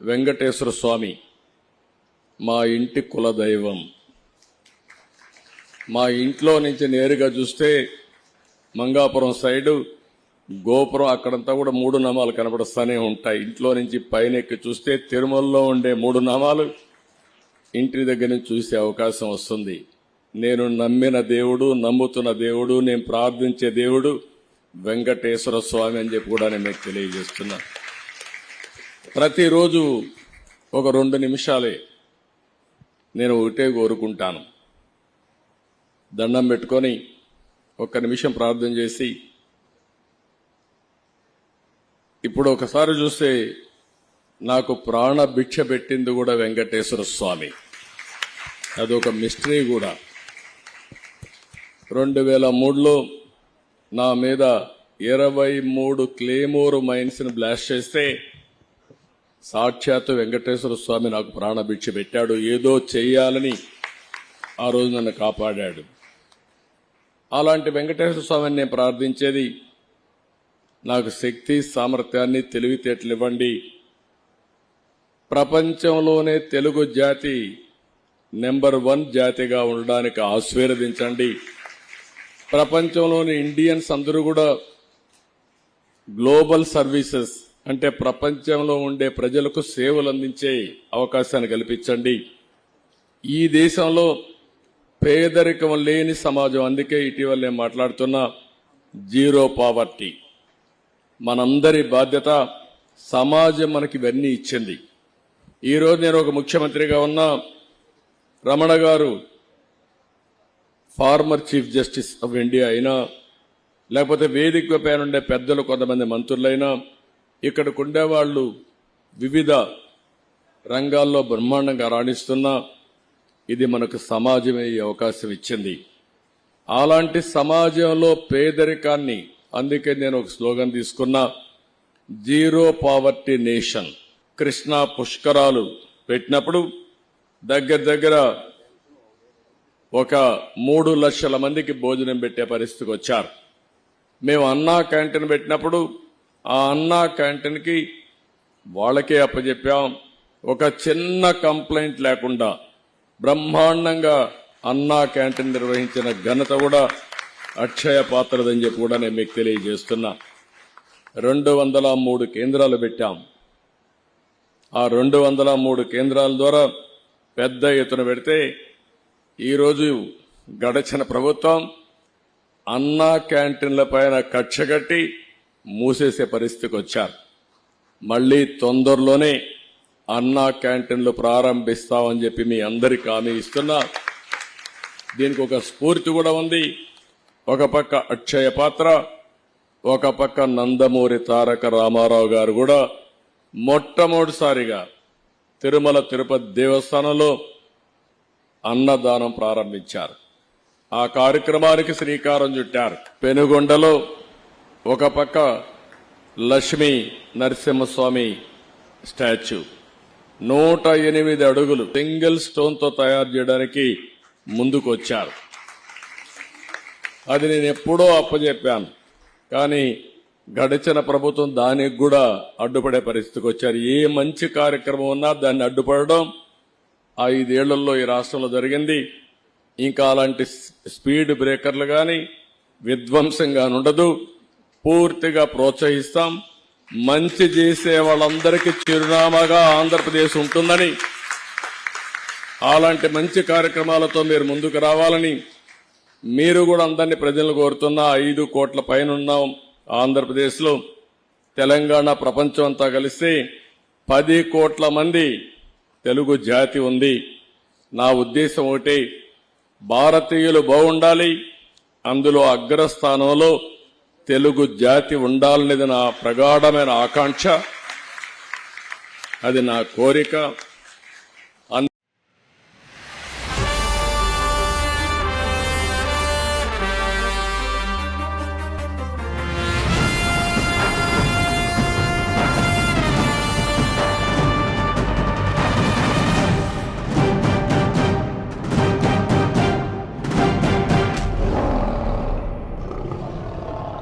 వెంకటేశ్వర స్వామి మా ఇంటి కులదైవం. మా ఇంట్లో నుంచి నేరుగా చూస్తే మంగాపురం సైడు గోపురం అక్కడంతా కూడా 3 నామాలు కనబడుస్తూనే ఉంటాయి. ఇంట్లో నుంచి పైన ఎక్కి చూస్తే తిరుమలలో ఉండే 3 నామాలు ఇంటి దగ్గర నుంచి చూసే అవకాశం వస్తుంది. నేను నమ్మిన దేవుడు, నమ్ముతున్న దేవుడు, నేను ప్రార్థించే దేవుడు వెంకటేశ్వర స్వామి అని చెప్పి కూడా నేను మీకు తెలియజేస్తున్నా. ప్రతిరోజు ఒక 2 నిమిషాలే నేను ఒకటే కోరుకుంటాను. దండం పెట్టుకొని 1 నిమిషం ప్రార్థన చేసి, ఇప్పుడు ఒకసారి చూస్తే నాకు ప్రాణ భిక్ష పెట్టింది కూడా వెంకటేశ్వర స్వామి. అదొక మిస్టరీ కూడా. 2003లో నా మీద 23 క్లేమోర్ మైన్స్ ని బ్లాస్ట్ చేస్తే సాక్షాత్తు వెంకటేశ్వర స్వామి నాకు ప్రాణభిక్ష పెట్టాడు. ఏదో చెయ్యాలని ఆ రోజు నన్ను కాపాడాడు. అలాంటి వెంకటేశ్వర స్వామిని నేను ప్రార్థించేది, నాకు శక్తి, సామర్థ్యాన్ని, తెలివితేటలు ఇవ్వండి. ప్రపంచంలోనే తెలుగు జాతి నెంబర్ 1 జాతిగా ఉండడానికి ఆశీర్వదించండి. ప్రపంచంలోని ఇండియన్స్ అందరూ కూడా గ్లోబల్ సర్వీసెస్ అంటే ప్రపంచంలో ఉండే ప్రజలకు సేవలు అందించే అవకాశాన్ని కల్పించండి. ఈ దేశంలో పేదరికం లేని సమాజం, అందుకే ఇటీవల నేను మాట్లాడుతున్నా జీరో పావర్టీ. మనందరి బాధ్యత. సమాజం మనకి ఇవన్నీ ఇచ్చింది. ఈరోజు నేను ఒక ముఖ్యమంత్రిగా ఉన్నా, రమణ గారు former chief justice of India అయినా, లేకపోతే వేదిక పైన ఉండే పెద్దలు కొంతమంది మంత్రులైనా, ఇక్కడికి ఉండేవాళ్లు వివిధ రంగాల్లో బ్రహ్మాండంగా రాణిస్తున్నా, ఇది మనకు సమాజమే ఈ అవకాశం ఇచ్చింది. అలాంటి సమాజంలో పేదరికాన్ని, అందుకే నేను ఒక స్లోగన్ తీసుకున్నా, జీరో పావర్టీ నేషన్. కృష్ణా పుష్కరాలు పెట్టినప్పుడు దగ్గర ఒక 3 లక్షల మందికి భోజనం పెట్టే పరిస్థితికి వచ్చారు. మేము అన్నా క్యాంటీన్ పెట్టినప్పుడు ఆ అన్నా క్యాంటీన్కి వాళ్ళకే అప్పచెప్పాం. ఒక చిన్న కంప్లైంట్ లేకుండా బ్రహ్మాండంగా అన్నా క్యాంటీన్ నిర్వహించిన ఘనత కూడా అక్షయ పాత్రదని చెప్పి కూడా నేను మీకు తెలియజేస్తున్నా. 203 కేంద్రాలు పెట్టాం. ఆ 203 కేంద్రాల ద్వారా పెద్ద ఎత్తున పెడితే ఈరోజు గడచిన ప్రభుత్వం అన్నా క్యాంటీన్ల పైన కక్షగట్టి మూసేసే పరిస్థితికి వచ్చారు. మళ్లీ తొందరలోనే అన్నా క్యాంటీన్లు ప్రారంభిస్తామని చెప్పి మీ అందరికీ హామీ ఇస్తున్నా. దీనికి ఒక స్ఫూర్తి కూడా ఉంది. ఒక పక్క అక్షయ పాత్ర, ఒక పక్క నందమూరి తారక రామారావు గారు కూడా మొట్టమొదటిసారిగా తిరుమల తిరుపతి దేవస్థానంలో అన్నదానం ప్రారంభించారు. ఆ కార్యక్రమానికి శ్రీకారం చుట్టారు. పెనుగొండలో ఒక పక్క లక్ష్మీ నరసింహస్వామి స్టాచ్యూ 108 అడుగులు సింగిల్ స్టోన్ తో తయారు చేయడానికి ముందుకు వచ్చారు. అది నేను ఎప్పుడో అప్పచెప్పాను, కానీ గడిచిన ప్రభుత్వం దానికి కూడా అడ్డుపడే పరిస్థితికి వచ్చారు. ఏ మంచి కార్యక్రమం ఉన్నా దాన్ని అడ్డుపడడం 5 ఏళ్లలో ఈ రాష్ట్రంలో జరిగింది. ఇంకా అలాంటి స్పీడ్ బ్రేకర్లు గాని విధ్వంసంగా ఉండదు. పూర్తిగా ప్రోత్సహిస్తాం. మంచి చేసే వాళ్ళందరికీ చిరునామాగా ఆంధ్రప్రదేశ్ ఉంటుందని, అలాంటి మంచి కార్యక్రమాలతో మీరు ముందుకు రావాలని మీరు కూడా అందరినీ ప్రజలను కోరుతున్నా. 5 కోట్ల పైన ఉన్నాం ఆంధ్రప్రదేశ్లో. తెలంగాణ ప్రపంచం అంతా కలిస్తే 10 కోట్ల మంది తెలుగు జాతి ఉంది. నా ఉద్దేశం ఒకటే, భారతీయులు బాగుండాలి, అందులో అగ్రస్థానంలో తెలుగు జాతి ఉండాలనేది నా ప్రగాఢమైన ఆకాంక్ష, అది నా కోరిక.